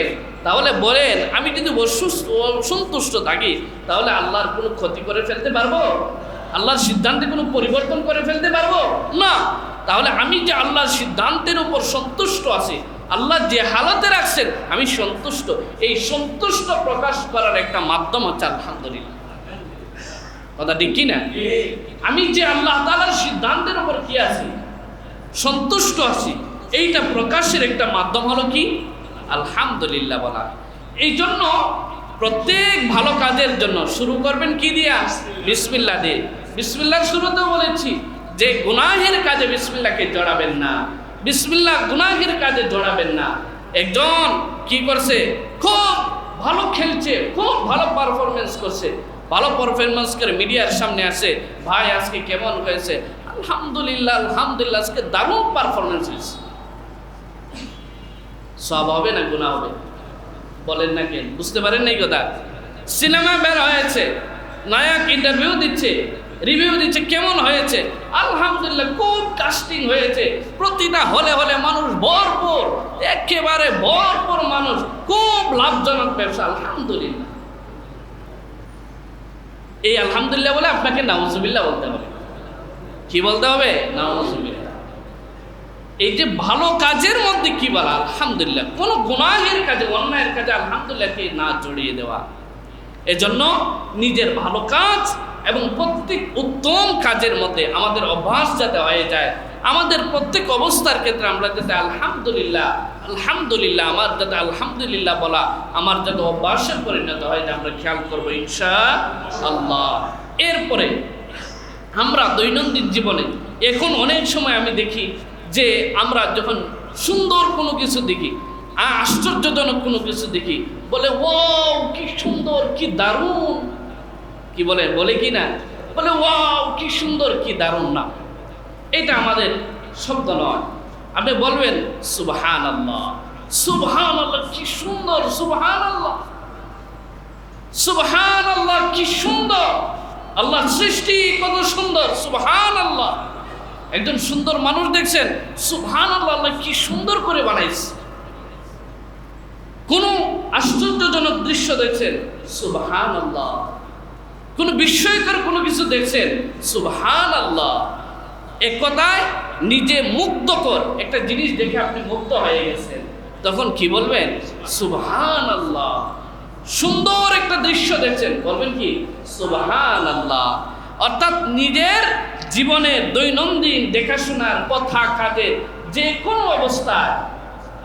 তাহলে বলেন আমি যদি অসন্তুষ্ট থাকি তাহলে আল্লাহর কোনো ক্ষতি করে ফেলতে পারবো? আল্লাহর সিদ্ধান্তে কোনো পরিবর্তন করে ফেলতে পারবো না। তাহলে আমি যে আল্লাহর সিদ্ধান্তের উপর সন্তুষ্ট আছি, আল্লাহ যে হালতে রাখছেন আমি সন্তুষ্ট, এই সন্তুষ্ট প্রকাশ করার একটা মাধ্যম হচ্ছে আলহামদুলিল্লাহ। কথা ঠিক কি না? আমি যে আল্লাহ তাআলার সিদ্ধান্তের উপর কি আছি, সন্তুষ্ট আছি, এইটা প্রকাশের একটা মাধ্যম হলো কি আলহামদুলিল্লাহ বলা। এই জন্য প্রত্যেক ভালো কাজের জন্য শুরু করবেন কি দিয়া? বিসমিল্লাহ দিয়ে। বিসমিল্লাহর শুরুতেও বলেছি যে গুনাহের কাজে বিসমিল্লাহকে জড়াবেন না, বিসমিল্লাহ গুনাহের কাজে জড়াবেন না। একজন কি করছে, খুব ভালো খেলছে, খুব ভালো পারফরমেন্স করছে, ভালো পারফরমেন্স করে মিডিয়ার সামনে আসে, ভাই আজকে কেমন হয়েছে? আলহামদুলিল্লাহ আলহামদুলিল্লাহ, আজকে দারুণ পারফরমেন্স হয়েছে। সব হবে না গুনাহ হবে? বলেন না কেন? বুঝতে পারেন নাই কথা? সিনেমা বের হয়েছে, নায়ক ইন্টারভিউ দিচ্ছে, রিভিউ দিচ্ছে, কেমন হয়েছে? আলহামদুলিল্লাহ, খুব কাস্টিং হয়েছে, প্রতিটা হলে হলে মানুষ ভরপুর, একেবারে ভরপুর মানুষ, খুব লাভজনক ব্যবসা, আলহামদুলিল্লাহ। এই আলহামদুলিল্লাহ বলে আপনাকে নাউজুবিল্লাহ বলতে হবে। কি বলতে হবে? নাউজুবিল্লাহ। এই যে ভালো কাজের মধ্যে কি বলা আলহামদুলিল্লাহ, কোন গুনাহের কাজে, অন্যায়ের কাজে আলহামদুলিল্লাহকে না জড়িয়ে দেওয়া। এজন্য নিজের ভালো কাজ এবং প্রত্যেক উত্তম কাজের মধ্যে আমাদের অভ্যাস যাতে হয়ে যায়, আমাদের প্রত্যেক অবস্থার ক্ষেত্রে আমরা যাতে আলহামদুলিল্লাহ আলহামদুলিল্লাহ, আমার যাতে আলহামদুলিল্লাহ বলা আমার যাতে অভ্যাসে পরিণত হয়, আমরা খেয়াল করবো ইনশাআল্লাহ। এরপরে আমরা দৈনন্দিন জীবনে এখন অনেক সময় আমি দেখি যে আমরা যখন সুন্দর কোনো কিছু দেখি, আশ্চর্যজনক কোনো কিছু দেখি, বলে ওয়াও কি সুন্দর, কি দারুণ, কি বলে, বলে কি না? বলে ওয়াও কি সুন্দর, কি দারুণ না। এটা আমাদের শব্দ নয়। আপনি বলবেন সুবহানাল্লাহ, সুবহানাল্লাহ কি সুন্দর, সুবহানাল্লাহ, সুবহানাল্লাহ কি সুন্দর, আল্লাহর সৃষ্টি কত সুন্দর, সুবহানাল্লাহ। একজন সুন্দর মানুষ দেখছেন, সুবহানাল্লাহ, আল্লাহ কি সুন্দর করে বানাইছে। কোন আশ্চর্যজনক দৃশ্য দেখছেন, সুবহানাল্লাহ। কোন বিস্ময়কর কোনো কিছু দেখছেন, সুবহানাল্লাহ। এক কথায় নিজে মুগ্ধকর একটা জিনিস দেখে আপনি মুগ্ধ হয়ে গেছেন, তখন কি বলবেন? সুবহানাল্লাহ। সুন্দর একটা দৃশ্য দেখছেন, বলবেন কি? সুবহানাল্লাহ। অর্থাৎ নিজের জীবনের দৈনন্দিন দেখাশোনার কথা কাজে যে কোনো অবস্থায়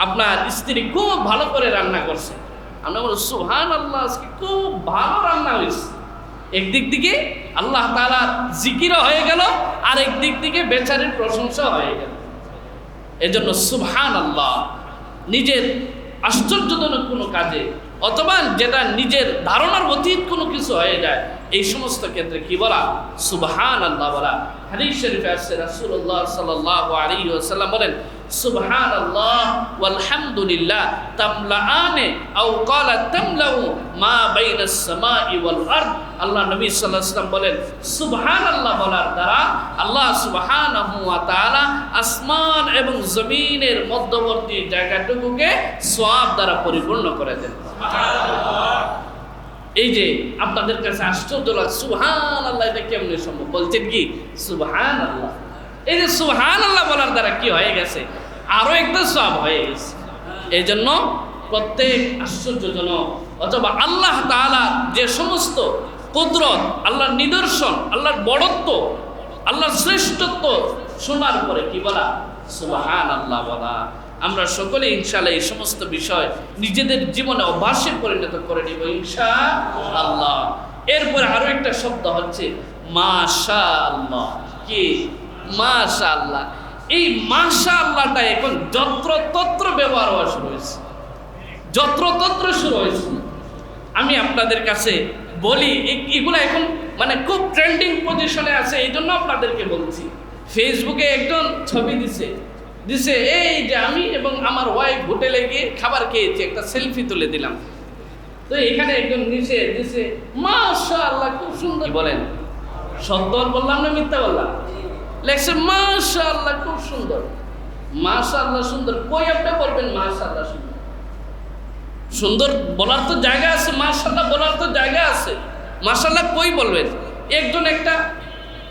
আপনার স্ত্রী খুব ভালো করে রান্না করছে, আমরা বলি সুবহানাল্লাহ, আজকে খুব ভালো রান্না হয়েছে। একদিক দিকে আল্লাহ তাআলার জিকিরও হয়ে গেল, আর একদিক দিকে বেচারির প্রশংসা হয়ে গেল। এজন্য সুবহানাল্লাহ নিজের আশ্চর্যজনক কোনো কাজে অথবা যেটা নিজের ধারণার অতীত কোনো কিছু হয়ে যায়, এই সমস্ত ক্ষেত্রে কি বলা? সুবহানাল্লাহ বলা। হাদিস শরীফে আছে রাসূলুল্লাহ সাল্লাল্লাহু আলাইহি ওয়াসাল্লাম বলেন, সুবহানাল্লাহ ওয়াল হামদুলিল্লাহ তামলাআনে আও ক্বালা তামলাউ মা বাইনাস সামাই ওয়াল আরদ। আল্লাহ নবী সাল্লাল্লাহু আলাইহি ওয়াসাল্লাম বলেন, সুবহানাল্লাহ বলার দ্বারা আল্লাহ সুবহানাহু ওয়া তাআলা আসমান এবং জমিনের মধ্যবর্তী জায়গাটুকুকে সওয়াব দ্বারা পরিপূর্ণ করে দেন। এই যে আপনাদের কাছে আশ্চর্য লাগে, সুবহানাল্লাহ এটা কেমনে সম্ভব? বলছেন কি সুবহানাল্লাহ। এই যে সুবহানাল্লাহ বলার দ্বারা কি হয়ে গেছে? আরো একটা সওয়াব হয়ে গেছে। এই জন্য প্রত্যেক আশ্চর্যজনক অথবা আল্লাহ তাআলা যে সমস্ত কুদরত, আল্লাহর নিদর্শন, আল্লাহর বড়ত্ব, আল্লাহর শ্রেষ্ঠত্ব শোনার পরে কি বলা? সুবহানাল্লাহ বলা। আমরা সকলে ইনশাআল্লাহ এই সমস্ত বিষয় নিজেদের জীবনে অভ্যাসে পরিণত করে নিব ইনশাআল্লাহ। এরপরে আরো একটা শব্দ হচ্ছে মাশাআল্লাহ। কি? মাশাআল্লাহ। এই মাশাআল্লাহটা এখন যত্রতত্র ব্যবহার হওয়া শুরু হয়েছে, যত্রতত্র শুরু হয়েছে। আমি আপনাদের কাছে বলি, এগুলো এখন মানে খুব ট্রেন্ডিং পজিশনে আছে, এই জন্য আপনাদেরকে বলছি। ফেসবুকে একজন ছবি দিছে, এই যে আমি এবং আমার ওয়াইফ হোটেলে গিয়ে খাবার খেয়েছি, একটা সেলফি তুলে দিলাম। তো এখানে একজন নিচে দিছে মাশাআল্লাহ খুব সুন্দর। বলেন সত্য বললাম না মিথ্যা বললাম? লেখছে মাশাআল্লাহ খুব সুন্দর। মাশাআল্লাহ সুন্দর কই? আপনি বলবেন মাশাআল্লাহ সুন্দর। সুন্দর বলার তো জায়গা আছে, মাশাআল্লাহ বলার তো জায়গা আছে। মাশাআল্লাহ কই বলবেন?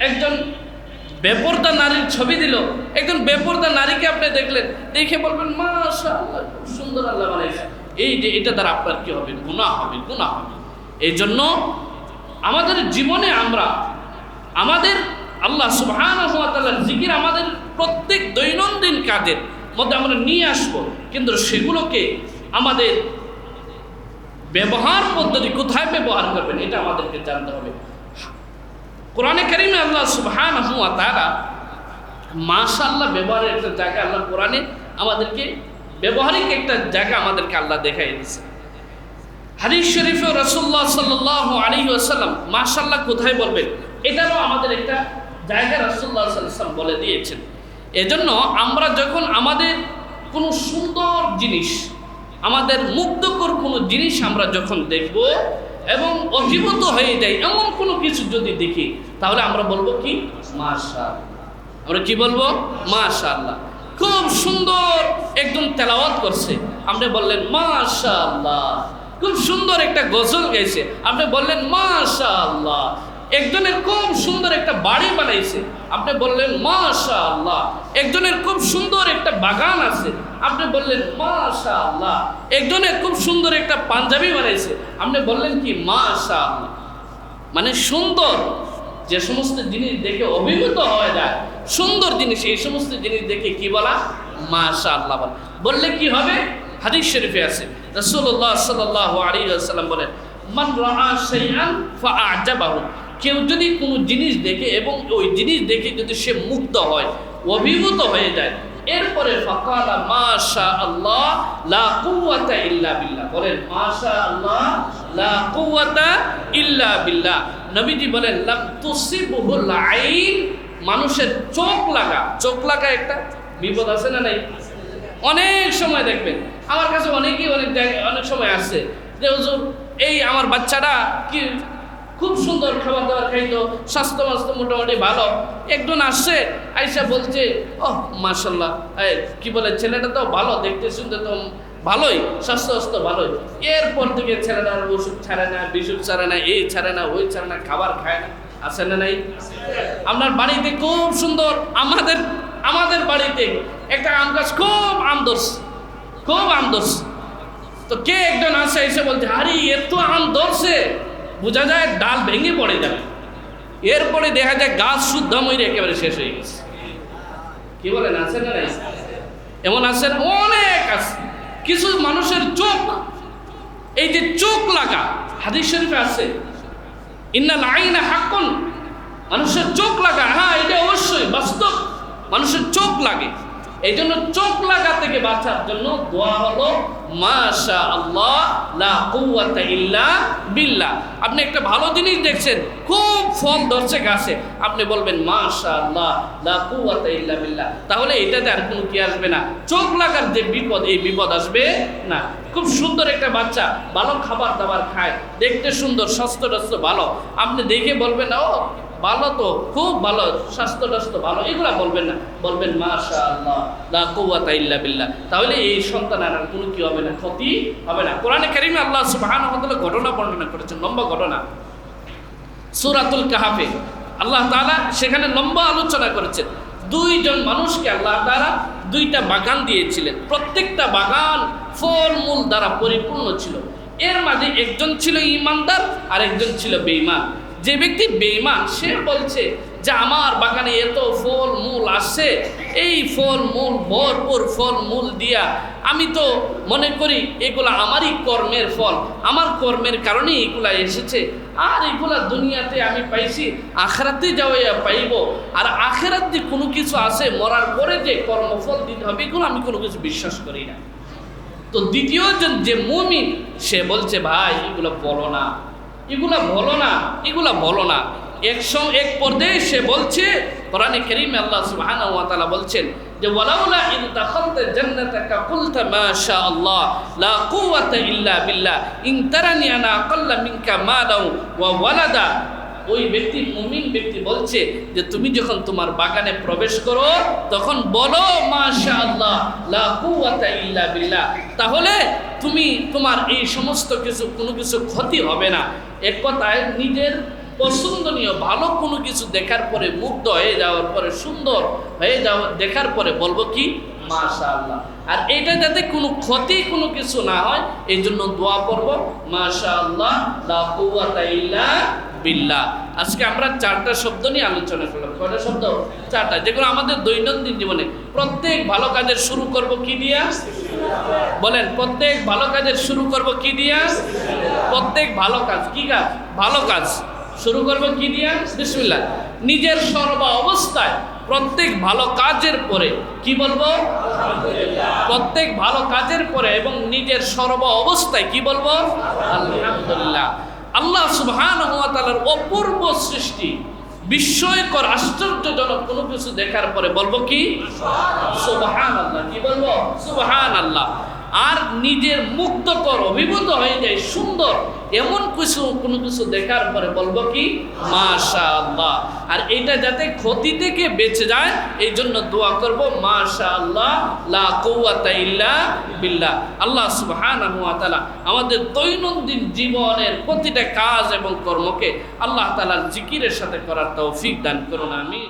একজন বেপরদা নারীর ছবি দিল, একজন বেপরদা নারীকে আপনি দেখলেন, দেখে বলবেন মাশাআল্লাহ খুব সুন্দর আল্লাহ বানাইছে। এই যে এটা দ্বারা আপনার কি হবে? গুনাহ হবে, গুনাহ হবে। এই জন্য আমাদের জীবনে আমরা আমাদের আল্লাহ সুবহানাহু ওয়া তাআলার জিকির আমাদের প্রত্যেক দৈনন্দিন কাজের মধ্যে আমরা নিয়ে আসব, কিন্তু সেগুলোকে আমাদের ব্যবহার পদ্ধতি কোথায় ব্যবহার করবেন এটা আমাদেরকে জানতে হবে। কোরআনে কারিমে আল্লাহ সুবহানাহু ওয়া তাআলা মাশাআল্লাহ ব্যবহারের একটা জায়গা আল্লাহ কোরআনে আমাদেরকে ব্যবহারিক একটা জায়গা আমাদেরকে আল্লাহ দেখাই দিয়েছে। হাদিস শরীফে রাসূলুল্লাহ সাল্লাল্লাহু আলাইহি ওয়াসাল্লাম মাশাআল্লাহ কোথায় বলবেন এটারও আমাদের একটা জায়গা রাসূলুল্লাহ সাল্লাল্লাহু আলাইহি ওয়াসাল্লাম বলে দিয়েছেন। এজন্য আমরা যখন আমাদের কোনো সুন্দর জিনিস, আমাদের মুগ্ধকর কোনো জিনিস আমরা যখন দেখব এবং অভিভূত হয়ে যাই এমন কোনো কিছু যদি দেখি, তাহলে আমরা বলবো কি মাশাআল্লাহ। আমরা কি বলবো? মাশাআল্লাহ। খুব সুন্দর একদম তেলাওয়াত করছে, আপনি বললেন মাশাআল্লাহ। খুব সুন্দর একটা গজল গাইছে, আপনি বললেন মাশাআল্লাহ। একজনের খুব সুন্দর একটা বাড়ি বানাইছে, আপনি বললেন মাশাআল্লাহ। একজনের খুব সুন্দর একটা বাগান আছে, আপনি বললেন মাশাআল্লাহ। একজনের খুব সুন্দর একটা পাঞ্জাবি বানাইছে, আপনি বললেন কি মাশাআল্লাহ। মানে সুন্দর যে সমস্ত জিনিস দেখে অভিভূত হয়ে যায়, সুন্দর জিনিস, এই সমস্ত জিনিস দেখে কি বলা? মাশাআল্লাহ বললে কি হবে? হাদিস শরীফে আছে রাসূলুল্লাহ সাল্লাল্লাহু আলাইহি ওয়াসাল্লাম বলেন, মান রাআ শাইআন ফাআজাবাহু, কেউ যদি কোনো জিনিস দেখে এবং ওই জিনিস দেখে যদি সে মুগ্ধ হয়, অভিভূত হয়ে যায়, এরপরে ফাকালা মাশাআল্লাহ লা কুওয়াতা ইল্লা বিল্লাহ, বলেন মাশাআল্লাহ লা কুওয়াতা ইল্লা বিল্লাহ। নবীজি বলেন লাম তুসিবহুল আইন, মানুষের চোখ লাগা একটা বিপদ আছে না নাই? অনেক সময় দেখবেন আমার কাছে অনেকেই অনেক সময় আসছে যে হুজুর এই আমার বাচ্চাটা কি খুব সুন্দর খাবার দাবার খাইতো, স্বাস্থ্য মোটামুটি ভালো। একজন আসছে, আইসা বলছে ও মাশাআল্লাহ, কি বলে ছেলেটা তো ভালো, দেখতে শুনতে তো ভালোই, স্বাস্থ্য ভালোই। এরপর থেকে ছেলেটার ওষুধ ছাড়ে না, বিশুদ্ধ ছাড়ে না, এই ছাড়ে না, ওই ছাড়ে না, খাবার খায় না। আছে না নাই? আপনার বাড়িতে খুব সুন্দর, আমাদের বাড়িতে একটা আম গাছ, খুব আম ধরছে। তো কে একজন আসে এসে বলছে আরে এত আম ধরছে, বোঝা যায় ডাল ভেঙে পড়ে যাবে। এরপরে দেখা যায় গাছ শুদ্ধ মরে একেবারে শেষ হয়ে গেছে। কি বলেন, আছে না নাই? এমন আছেন, অনেক আছে। কিছু মানুষের চোখ, এই যে চোখ লাগা, হাদিস শরীফে আছে ইন্নাল আইনা হাক্কুন, মানুষের চোখ লাগা, হ্যাঁ এটা অবশ্যই বাস্তব, মানুষের চোখ লাগে। এই জন্য চোখ লাগা থেকে বাঁচার জন্য দোয়া হলো মাশাআল্লাহ লা কুওয়াতা ইল্লা বিল্লাহ। আপনি একটা ভালো জিনিস দেখছেন, খুব ফল ধরছে গাছে, আপনি বলবেন মাশাআল্লাহ লা কুওয়াতা ইল্লা বিল্লাহ। তাহলে এটাতে আর কোনো কি আসবে না, চোখ লাগার যে বিপদ, এই বিপদ আসবে না। খুব সুন্দর একটা বাচ্চা, ভালো খাবার দাবার খায়, দেখতে সুন্দর, স্বাস্থ্য ভালো, আপনি দেখে বলবেন ও ভালো, তো খুব ভালো, স্বাস্থ্য ভালো, এগুলা বলবেন না, বলবেন মাশাআল্লাহ লা কুওয়াতা ইল্লা বিল্লাহ। তাহলে এই সন্তানের আর কোনো কি হবে না, ক্ষতি হবে না। কোরআনে কারিমে আল্লাহ সুবহানাহু ওয়া তাআলা ঘটনা বর্ণনা করেছেন, লম্বা ঘটনা, সূরাতুল কাহাফে আল্লাহ তাআলা সেখানে লম্বা আলোচনা করেছেন। দুইজন মানুষকে আল্লাহ তাআলা দুইটা বাগান দিয়েছিলেন, প্রত্যেকটা বাগান ফল মূল দ্বারা পরিপূর্ণ ছিল। এর মাঝে একজন ছিল ঈমানদার আর একজন ছিল বেঈমান। যে ব্যক্তি বেঈমান, সে বলছে যে আমার বাগানে এত ফল মূল আসছে, এই ফল মূল ভরপুর ফল মূল দিয়া আমি তো মনে করি এগুলা আমারই কর্মের ফল, আমার কর্মের কারণেই এগুলা এসেছে, আর এগুলা দুনিয়াতে আমি পাইছি, আখিরাতে যাওয়া পাইব, আর আখিরাতে কোনো কিছু আছে মরার পরে যে কর্মফল দিতে হবে, এগুলো আমি কোনো কিছু বিশ্বাস করি না। তো দ্বিতীয় যে মুমিন, সে বলছে ভাই এগুলো বলো না, এগুলা বলো না। এক পর্যায়ে সে বলছে, কোরআনে কারীমে আল্লাহ সুবহানাহু ওয়া তাআলা বলছেন যে ওয়ালাউলা ইন দাখালতা জান্নাতাকা কুলতা মাশা আল্লাহ লা কুওয়াতা ইল্লা বিল্লাহ ইন তারানি আনা আকাল্লা মিনকা মালাও ওয়া ওয়ালাদা। ওই ব্যক্তি, মুমিন ব্যক্তি বলছে যে তুমি যখন তোমার বাগানে প্রবেশ করো তখন বলো মাশাআল্লাহ লা কুওয়াতা ইল্লা বিল্লাহ, তাহলে তোমার এই সমস্ত কিছু কোনো কিছু ক্ষতি হবে না। এক কথায় নিজের পছন্দনীয় ভালো কোনো কিছু দেখার পরে, মুগ্ধ হয়ে যাওয়ার পরে, সুন্দর হয়ে যাওয়া দেখার পরে বলবো কি মাশাআল্লাহ। আর এটা যাতে কোনো ক্ষতি কোনো কিছু না হয়, এই জন্য দোয়া করব মাশাআল্লাহ লা কুওয়াতা ইল্লা বিল্লাহ। আজকে আমরা 4টা শব্দ নিয়ে আলোচনা করলাম। কয়টা শব্দ? 4টা, যেগুলো আমাদের দৈনন্দিন জীবনে প্রত্যেক ভালো কাজের শুরু করব কি দিয়া? বলেন, প্রত্যেক ভালো কাজের শুরু করব কি দিয়া? প্রত্যেক ভালো কাজ, কি কাজ? ভালো কাজ শুরু করব কি দিয়া? বিসমিল্লাহ। নিজের সর্ব অবস্থায় প্রত্যেক ভালো কাজের পরে কি বলবো? প্রত্যেক ভালো কাজের পরে এবং নিজের সর্ব অবস্থায় কি বলবো? আলহামদুলিল্লাহ। আল্লাহ সুবহানাহু ওয়া তাআলার অপূর্ব সৃষ্টি, বিস্ময়কর আশ্চর্যজনক কোনো কিছু দেখার পরে বলবো কি? সুবহানাল্লাহ। কি বলবো? সুবহানাল্লাহ। আর নিজের মুগ্ধকর, অভিভূত হয়ে যায় সুন্দর এমন কোনো কিছু দেখার পরে বলবো কি? মাশাআল্লাহ। আর এটা যাতে ক্ষতি থেকে বেঁচে যায় এই জন্য দোয়া করব, মাশাআল্লাহ লা কুওয়াতা ইল্লা বিল্লাহ। আল্লাহ সুবহানাহু ওয়া তাআলা আমাদের দৈনন্দিন জীবনের প্রতিটা কাজ এবং কর্মকে আল্লাহ তাআলার জিকিরের সাথে করার তৌফিক দান করুন। আমিন।